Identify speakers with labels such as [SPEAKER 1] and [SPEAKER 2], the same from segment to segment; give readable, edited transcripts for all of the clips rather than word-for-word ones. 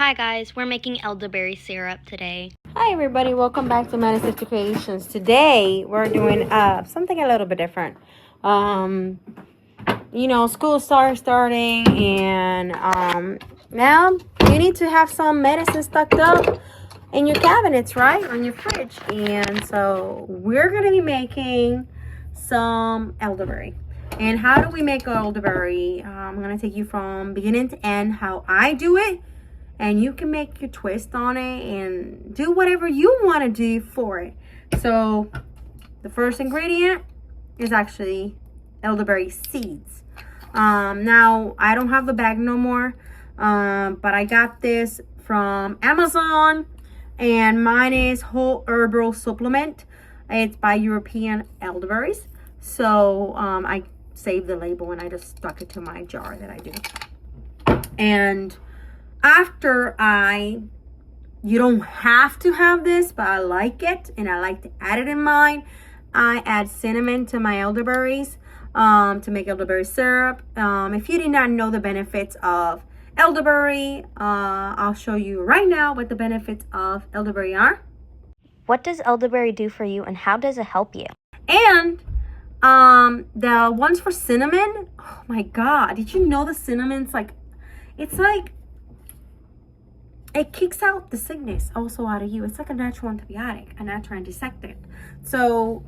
[SPEAKER 1] Hi guys, we're making elderberry syrup today.
[SPEAKER 2] Hi everybody, welcome back to Nifty Creations. Today we're doing something a little bit different. School starting and now you need to have some medicine stocked up in your cabinets, right? On your fridge. And so we're going to be making some elderberry. And how do we make elderberry? I'm going to take you from beginning to end how I do it. And you can make your twist on it and do whatever you want to do for it. So the first ingredient is actually elderberry seeds. Now I don't have the bag no more, but I got this from Amazon, and mine is whole herbal supplement. It's by European Elderberries. So I saved the label and I just stuck it to my jar that I do. And after you don't have to have this, but I like it and I like to add it in mine. I add cinnamon to my elderberries to make elderberry syrup. If you did not know the benefits of elderberry, I'll show you right now what the benefits of elderberry are.
[SPEAKER 1] What does elderberry do for you and how does it help you?
[SPEAKER 2] And the ones for cinnamon, oh my god, did you know the cinnamon's it kicks out the sickness also out of you. It's like a natural antibiotic, a natural antiseptic. So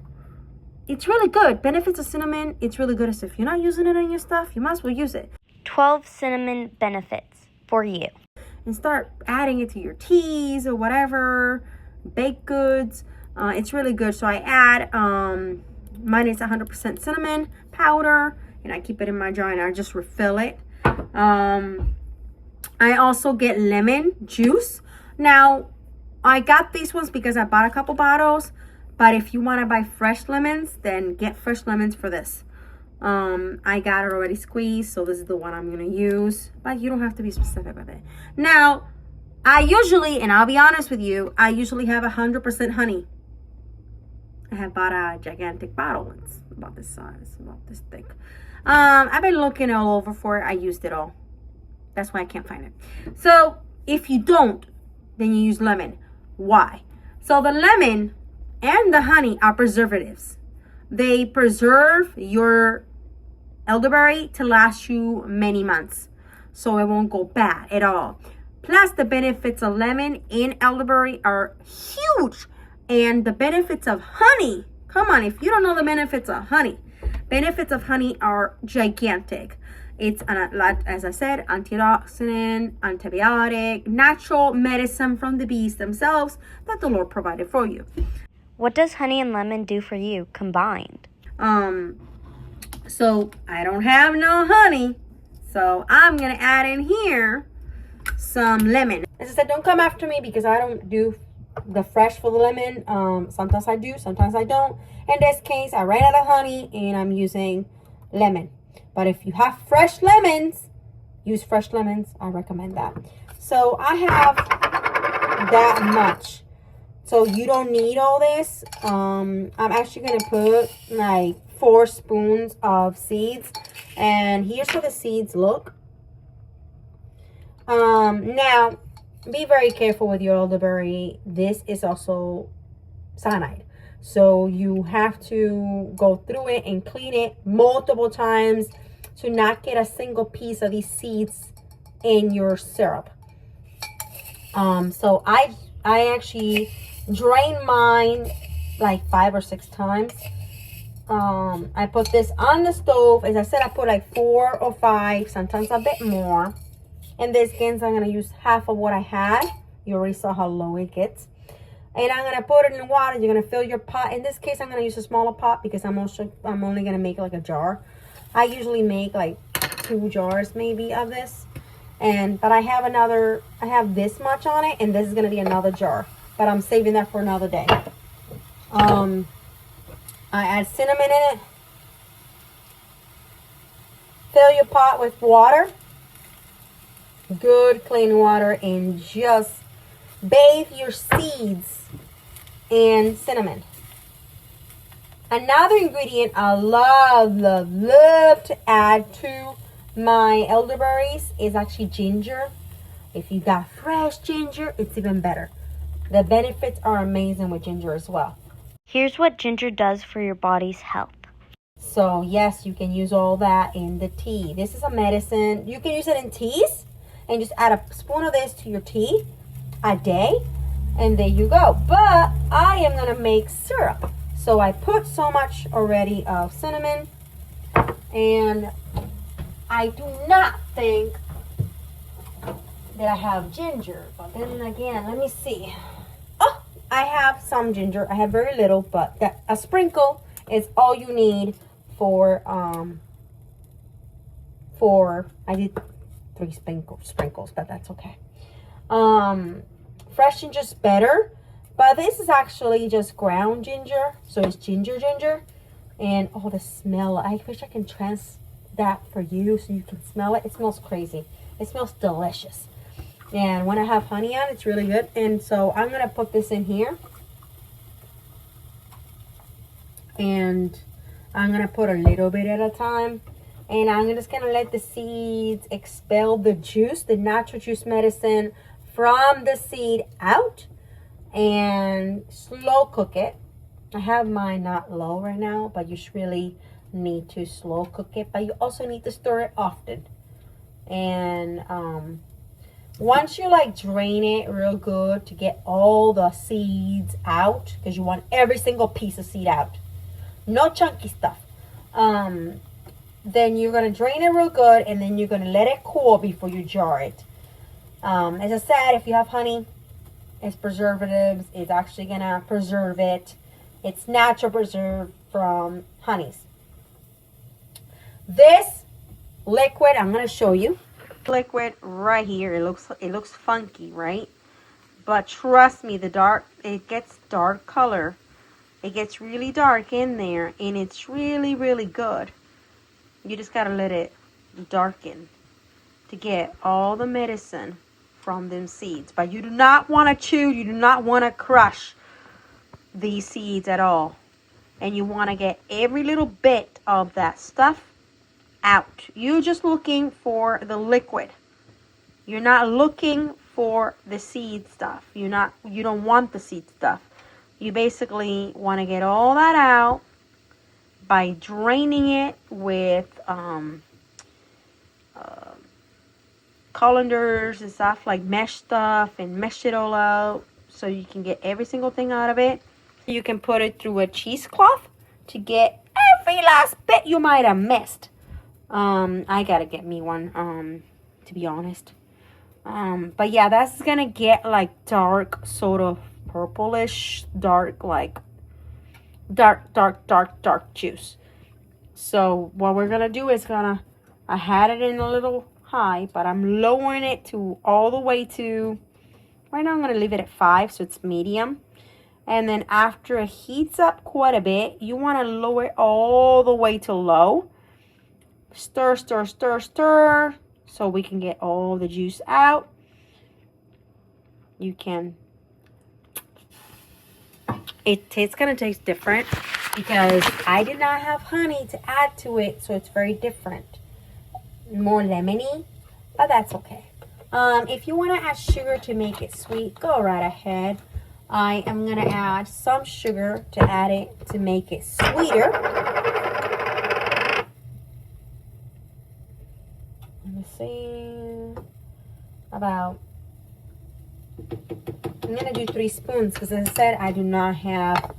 [SPEAKER 2] it's really good. Benefits of cinnamon, it's really good. So if you're not using it on your stuff, you might as well use it.
[SPEAKER 1] 12 cinnamon benefits for you.
[SPEAKER 2] And start adding it to your teas or whatever, baked goods. It's really good. So I add, mine is 100% cinnamon powder, and I keep it in my jar and I just refill it. I also get lemon juice. Now, I got these ones because I bought a couple bottles. But if you want to buy fresh lemons, then get fresh lemons for this. I got it already squeezed, so this is the one I'm going to use. But you don't have to be specific with it. Now, I usually, and I'll be honest with you, I usually have 100% honey. I have bought a gigantic bottle. It's about this size, about this thick. I've been looking all over for it. I used it all. That's why I can't find it. So if you don't, then you use lemon. Why? So the lemon and the honey are preservatives. They preserve your elderberry to last you many months. So it won't go bad at all. Plus the benefits of lemon and elderberry are huge. And the benefits of honey, come on, if you don't know the benefits of honey are gigantic. It's, as I said, antioxidant, antibiotic, natural medicine from the bees themselves that the Lord provided for you.
[SPEAKER 1] What does honey and lemon do for you combined?
[SPEAKER 2] So I don't have no honey, so I'm going to add in here some lemon. As I said, don't come after me because I don't do the fresh for the lemon. Sometimes I do, sometimes I don't. In this case, I ran out of honey and I'm using lemon. But if you have fresh lemons, use fresh lemons. I recommend that. So I have that much. So you don't need all this. I'm actually going to put like 4 spoons of seeds. And here's how the seeds look. Now, be very careful with your elderberry. This is also cyanide. So you have to go through it and clean it multiple times to not get a single piece of these seeds in your syrup. So I actually drain mine like 5 or 6 times. I put this on the stove. As I said, I put like 4 or 5, sometimes a bit more. In this case, I'm going to use half of what I had. You already saw how low it gets. And I'm going to put it in water. You're going to fill your pot. In this case, I'm going to use a smaller pot because I'm only going to make like a jar. I usually make like 2 jars maybe of this. But I have this much on it, and this is going to be another jar. But I'm saving that for another day. I add cinnamon in it. Fill your pot with water. Good clean water, and just bathe your seeds in cinnamon. Another ingredient I love to add to my elderberries is actually ginger. If you got fresh ginger, it's even better. The benefits are amazing with ginger as well.
[SPEAKER 1] Here's what ginger does for your body's health.
[SPEAKER 2] So yes, you can use all that in the tea. This is a medicine. You can use it in teas and just add a spoon of this to your tea a day, and there you go. But I am gonna make syrup. So I put so much already of cinnamon, and I do not think that I have ginger. But then again, let me see. Oh, I have some ginger. I have very little, but a sprinkle is all you need for I did 3 sprinkles, but that's okay. Fresh ginger's better, but this is actually just ground ginger, so it's ginger. And oh, the smell, I wish I can that for you so you can smell it. It smells crazy. It smells delicious. And when I have honey on, it's really good. And so I'm gonna put this in here, and I'm gonna put a little bit at a time, and I'm just gonna let the seeds expel the juice, the natural juice medicine from the seed out, and slow cook it. I have mine not low right now, but you should really need to slow cook it, but you also need to stir it often. And once you like drain it real good to get all the seeds out, because you want every single piece of seed out, no chunky stuff, then you're going to drain it real good, and then you're going to let it cool before you jar it. As I said, if you have honey, it's preservatives. It's actually going to preserve it. It's natural preserve from honeys. This liquid, I'm going to show you. Liquid right here. It looks funky, right? But trust me, it gets dark color. It gets really dark in there, and it's really, really good. You just got to let it darken to get all the medicine from them seeds. But you do not want to chew. You do not want to crush these seeds at all. And you want to get every little bit of that stuff out. You're just looking for the liquid. You're not looking for the seed stuff. You don't want the seed stuff. You basically want to get all that out by draining it with colanders and stuff, like mesh stuff, and mesh it all out so you can get every single thing out of it. You can put it through a cheesecloth to get every last bit you might have missed. I gotta get me one, to be honest. But yeah, that's gonna get like dark, sort of purplish, dark, like dark juice. So what we're gonna do is I had it in a little high, but I'm lowering it to all the way to, right now I'm gonna leave it at 5, so it's medium. And then after it heats up quite a bit, you want to lower it all the way to low. Stir, stir, stir, stir, so we can get all the juice out. You can, it's gonna taste different because I did not have honey to add to it, so it's very different. More lemony, but that's okay. If you want to add sugar to make it sweet, go right ahead. I am going to add some sugar to add it to make it sweeter. Let me see. I'm going to do 3 spoons because, as I said, I do not have,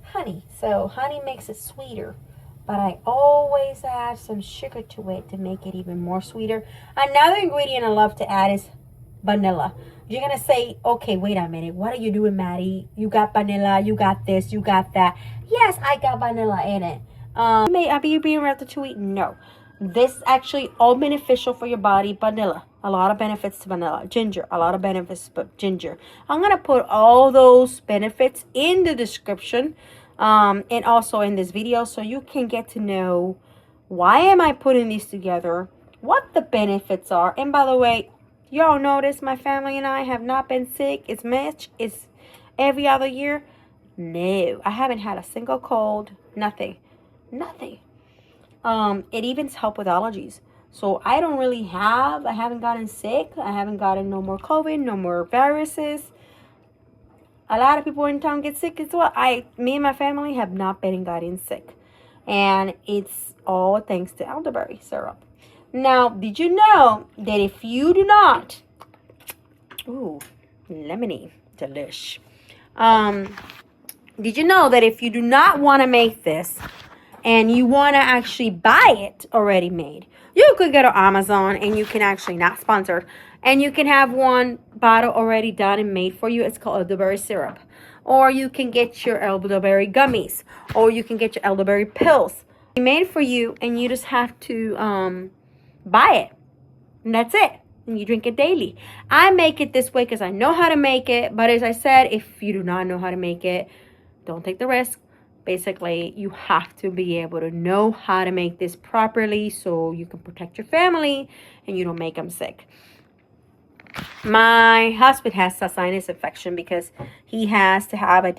[SPEAKER 2] honey. So honey makes it sweeter. But I always add some sugar to it to make it even more sweeter. Another ingredient I love to add is vanilla. You're going to say, okay, wait a minute. What are you doing, Maddie? You got vanilla, you got this, you got that. Yes, I got vanilla in it. May I be being ratatouille? No. This is actually all beneficial for your body. Vanilla. A lot of benefits to vanilla. Ginger. A lot of benefits to ginger. I'm going to put all those benefits in the description. And also in this video, so you can get to know why am I putting these together, what the benefits are. And by the way, y'all notice my family and I have not been sick. It's much. It's every other year. No, I haven't had a single cold. Nothing. It even helps with allergies. So I haven't gotten sick. I haven't gotten no more COVID, no more viruses. A lot of people in town get sick as well. Me and my family have not been gotten sick. And it's all thanks to elderberry syrup. Now, did you know that if you do not, ooh, lemony, delish. Did you know that if you do not want to make this and you want to actually buy it already made, you could go to Amazon and you can actually, not sponsored, and you can have one bottle already done and made for you. It's called elderberry syrup. Or you can get your elderberry gummies, or you can get your elderberry pills made for you, and you just have to buy it, and that's it. And you drink it daily. I make it this way because I know how to make it. But as I said, if you do not know how to make it, don't take the risk. Basically, you have to be able to know how to make this properly so you can protect your family and you don't make them sick. My husband has a sinus infection because he has a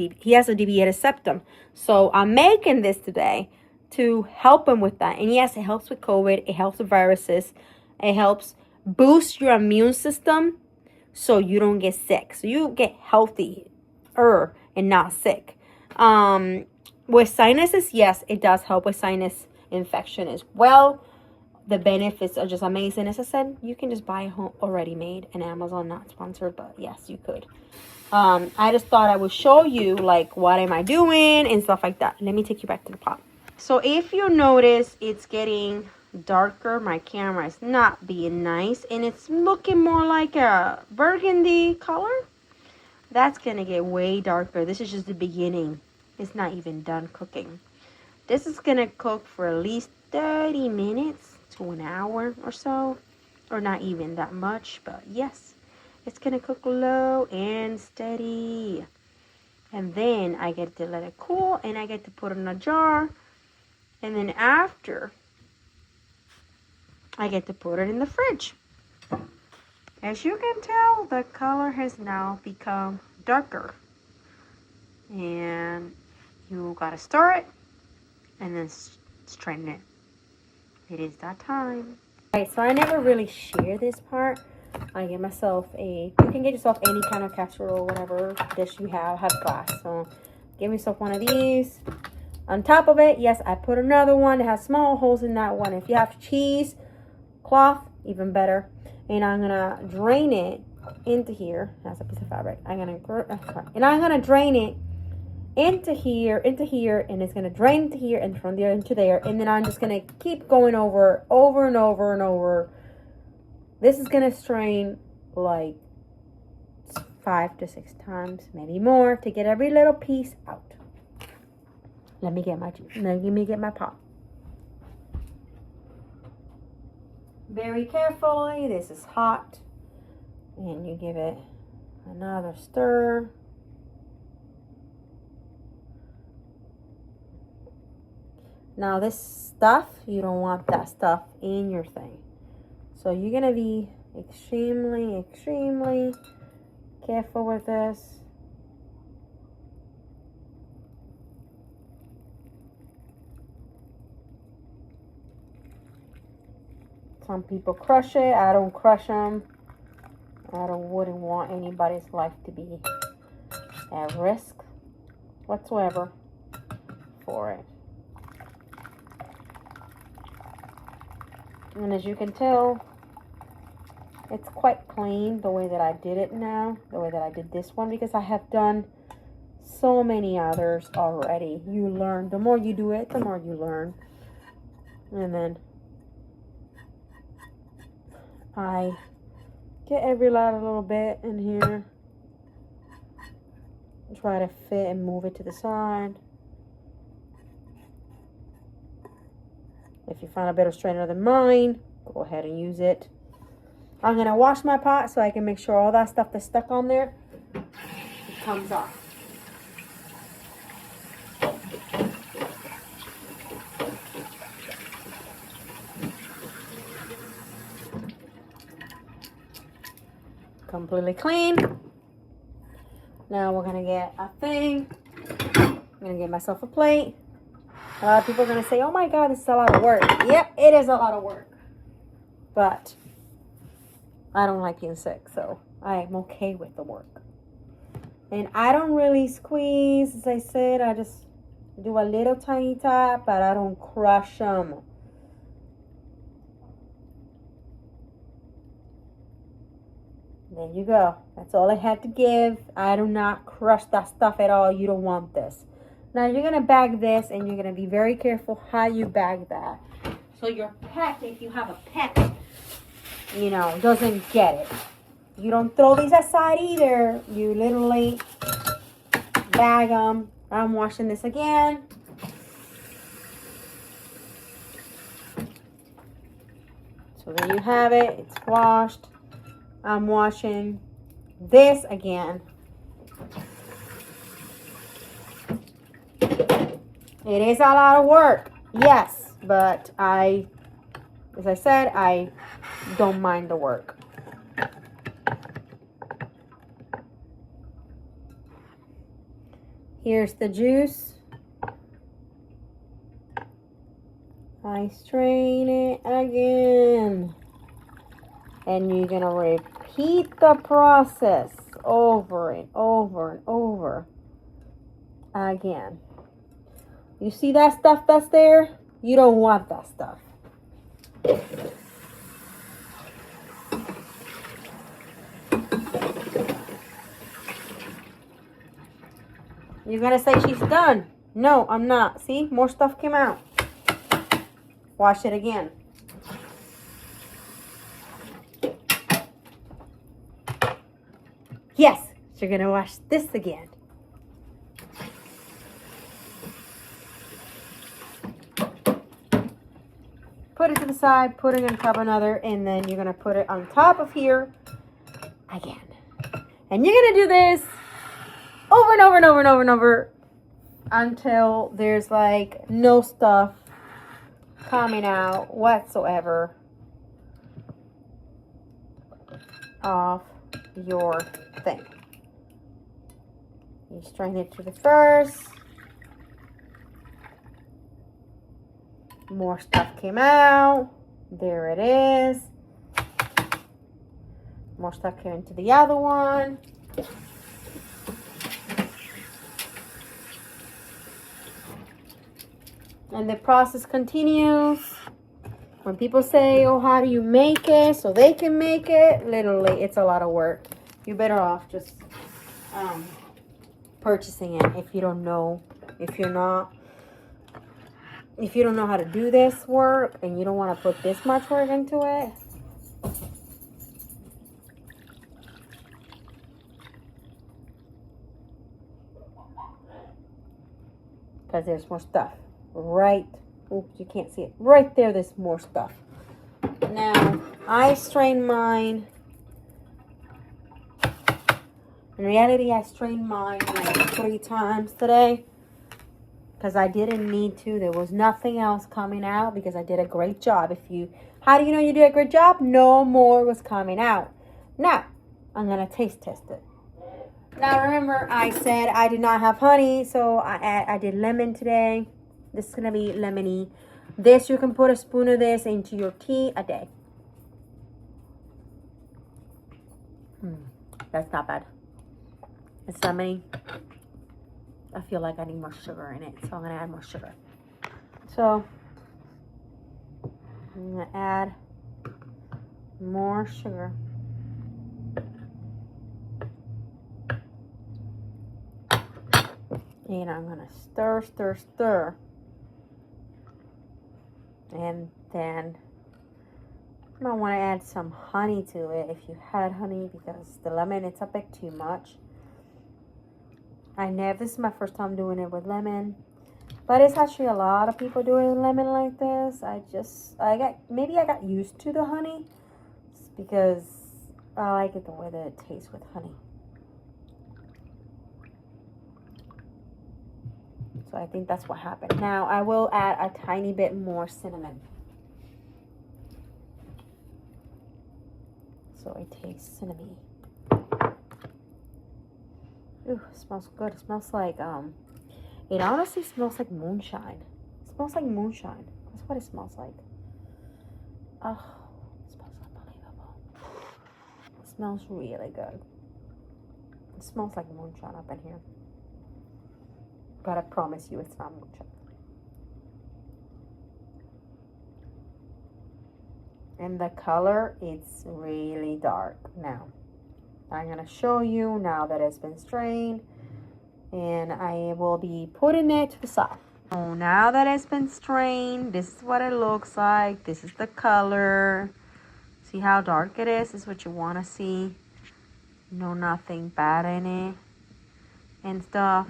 [SPEAKER 2] deviated septum. So I'm making this today to help him with that. And yes, it helps with COVID. It helps with viruses. It helps boost your immune system so you don't get sick. So you get healthier and not sick. With sinuses, yes, it does help with sinus infection as well. The benefits are just amazing. As I said, you can just buy it already made in Amazon, not sponsored, but yes, you could. I just thought I would show you like what am I doing and stuff like that. Let me take you back to the pot. So if you notice it's getting darker, my camera is not being nice and it's looking more like a burgundy color, that's gonna get way darker. This is just the beginning. It's not even done cooking. This is gonna cook for at least 30 minutes to an hour or so, or not even that much, but yes, it's gonna cook low and steady. And then I get to let it cool and I get to put it in a jar, and then after I get to put it in the fridge. As you can tell, the color has now become darker, and you gotta stir it and then strain it. It is that time. Alright, so I never really share this part. I get myself you can get yourself any kind of casserole, whatever dish you have glass. So get myself one of these. On top of it, yes, I put another one that has small holes in that one. If you have cheese cloth, even better. And I'm gonna drain it into here. That's a piece of fabric. I'm gonna drain it into here, and it's gonna drain into here, and from there into there, and then I'm just gonna keep going over and over. This is gonna strain like 5 to 6 times, maybe more, to get every little piece out. Let me get my pot. Very carefully. This is hot, and you give it another stir. Now this stuff, you don't want that stuff in your thing. So you're going to be extremely careful with this. Some people crush it. I don't crush them. Wouldn't want anybody's life to be at risk whatsoever for it. And as you can tell, it's quite clean the way that I did it now, the way that I did this one, because I have done so many others already. You learn. The more you do it, the more you learn. And then I get every little bit in here. Try to fit and move it to the side. If you find a better strainer than mine, go ahead and use it. I'm going to wash my pot so I can make sure all that stuff that's stuck on there comes off. Completely clean. Now we're going to get a thing. I'm going to get myself a plate. A lot of people are going to say, oh my God, this is a lot of work. Yep, it is a lot of work. But I don't like being sick, so I'm okay with the work. And I don't really squeeze, as I said. I just do a little tiny tap, but I don't crush them. There you go. That's all I had to give. I do not crush that stuff at all. You don't want this. Now you're going to bag this, and you're going to be very careful how you bag that. So your pet, if you have a pet, you know, doesn't get it. You don't throw these aside either. You literally bag them. I'm washing this again. So there you have it. It's washed. I'm washing this again. It is a lot of work, yes, but as I said, I don't mind the work. Here's the juice. I strain it again. And you're going to repeat the process over and over and over again. You see that stuff that's there? You don't want that stuff. You're going to say she's done. No, I'm not. See, more stuff came out. Wash it again. Yes, you're going to wash this again. Put it to the side, put it on top of another, and then you're going to put it on top of here again. And you're going to do this over and over and over and over and over until there's like no stuff coming out whatsoever off your thing. You strain it to the first. More stuff came out. There it is. More stuff came into the other one. And the process continues. When people say, oh, how do you make it so they can make it? Literally, it's a lot of work. You're better off just purchasing it if you don't know. If you don't know how to do this work and you don't want to put this much work into it. Because there's more stuff. Right. Oops, you can't see it. Right there, there's more stuff. Now, I strained mine. In reality, I strained mine like 3 times today. Because I didn't need to. There was nothing else coming out because I did a great job. How do you know you did a great job? No more was coming out. Now, I'm going to taste test it. Now, remember, I said I did not have honey, so I did lemon today. This is going to be lemony. This, you can put a spoon of this into your tea a day. That's not bad. It's lemony. I feel like I need more sugar in it, so I'm going to add more sugar. So, I'm going to add more sugar. And I'm going to stir, stir, stir. And then I might want to add some honey to it if you had honey, because the lemon, it's a bit too much. This is my first time doing it with lemon, but it's actually a lot of people doing lemon like this. Maybe I got used to the honey because I like it the way that it tastes with honey. So I think that's what happened. Now I will add a tiny bit more cinnamon. So it tastes cinnamony. Ooh, it smells good. It smells like, it honestly smells like moonshine. smells like moonshine. That's what it smells like. Oh, it smells unbelievable. It smells really good. It smells like moonshine up in here. But I promise you it's not moonshine. And the color, it's really dark. Now, I'm going to show you now that it's been strained. And I will be putting it to the side. So now that it's been strained, this is what it looks like. This is the color. See how dark it is? This is what you want to see. No, nothing bad in it and stuff.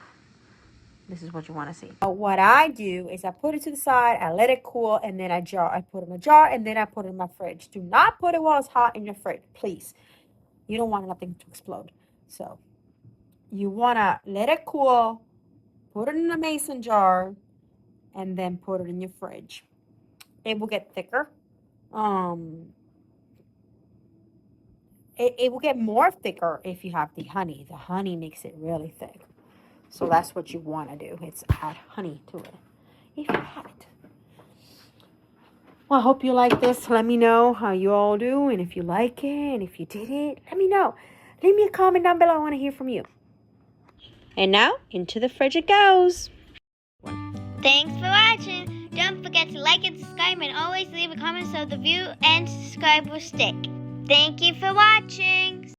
[SPEAKER 2] This is what you want to see. What I do is I put it to the side, I let it cool, and then I put it in a jar, and then I put it in my fridge. Do not put it while it's hot in your fridge, please. You don't want nothing to explode. So you want to let it cool, put it in a mason jar, and then put it in your fridge. It will get thicker. It will get more thicker if you have the honey. The honey makes it really thick. So that's what you want to do. It's add honey to it, if you have it. Well, I hope you like this. Let me know how you all do. And if you like it, and if you did it, let me know. Leave me a comment down below. I want to hear from you. And now, into the fridge it goes.
[SPEAKER 1] Thanks for watching. Don't forget to like and subscribe, and always leave a comment so the view and subscribe will stick. Thank you for watching.